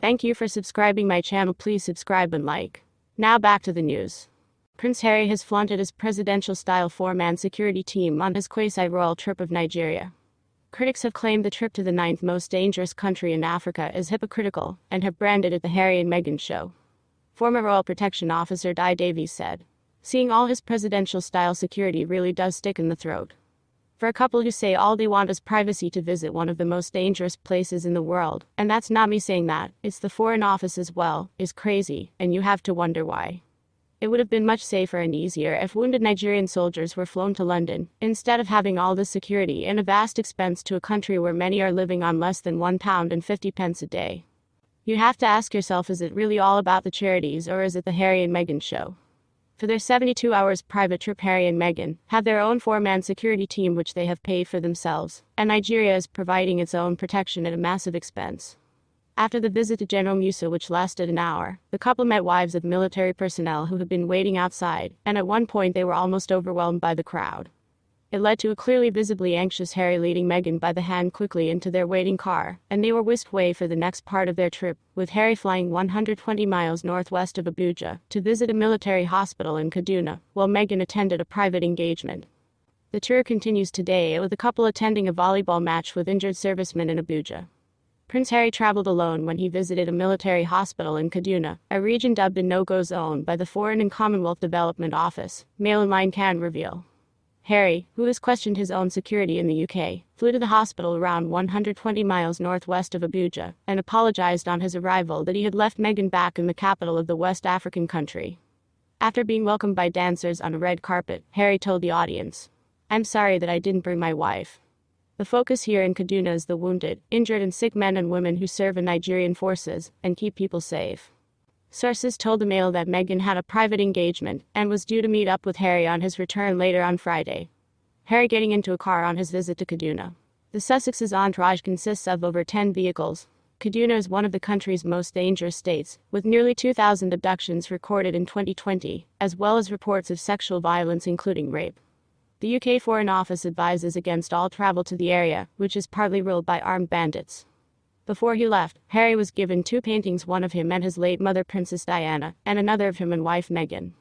Thank you for subscribing my channel. Please subscribe and like. Now back to the news. Prince Harry has flaunted his presidential-style four-man security team on his quasi-royal trip of Nigeria. Critics have claimed the trip to the ninth most dangerous country in Africa is hypocritical and have branded it the Harry and Meghan show. Former Royal Protection Officer Di Davies said, "Seeing all his presidential-style security really does stick in the throat. For a couple who say all they want is privacy to visit one of the most dangerous places in the world, and that's not me saying that, it's the Foreign Office as well, is crazy, and you have to wonder why. It would have been much safer and easier if wounded Nigerian soldiers were flown to London, instead of having all this security and a vast expense to a country where many are living on less than £1.50 a day. You have to ask yourself, is it really all about the charities or is it the Harry and Meghan show?" For their 72 hours private trip, Harry and Meghan have their own four-man security team which they have paid for themselves, and Nigeria is providing its own protection at a massive expense. After the visit to General Musa, which lasted an hour, the couple met wives of military personnel who had been waiting outside, and at one point they were almost overwhelmed by the crowd. It led to a clearly visibly anxious Harry leading Meghan by the hand quickly into their waiting car, and they were whisked away for the next part of their trip, with Harry flying 120 miles northwest of Abuja to visit a military hospital in Kaduna, while Meghan attended a private engagement. The tour continues today with the couple attending a volleyball match with injured servicemen in Abuja. Prince Harry traveled alone when he visited a military hospital in Kaduna, a region dubbed a no-go zone by the Foreign and Commonwealth Development Office, Mail Online can reveal. Harry, who has questioned his own security in the UK, flew to the hospital around 120 miles northwest of Abuja and apologized on his arrival that he had left Meghan back in the capital of the West African country. After being welcomed by dancers on a red carpet, Harry told the audience, "I'm sorry that I didn't bring my wife. The focus here in Kaduna is the wounded, injured and sick men and women who serve in Nigerian forces and keep people safe." Sources told the Mail that Meghan had a private engagement and was due to meet up with Harry on his return later on Friday. Harry getting into a car on his visit to Kaduna. The Sussex's entourage consists of over 10 vehicles. Kaduna is one of the country's most dangerous states, with nearly 2,000 abductions recorded in 2020, as well as reports of sexual violence including rape. The UK Foreign Office advises against all travel to the area, which is partly ruled by armed bandits. Before he left, Harry was given two paintings, one of him and his late mother Princess Diana, and another of him and wife Meghan.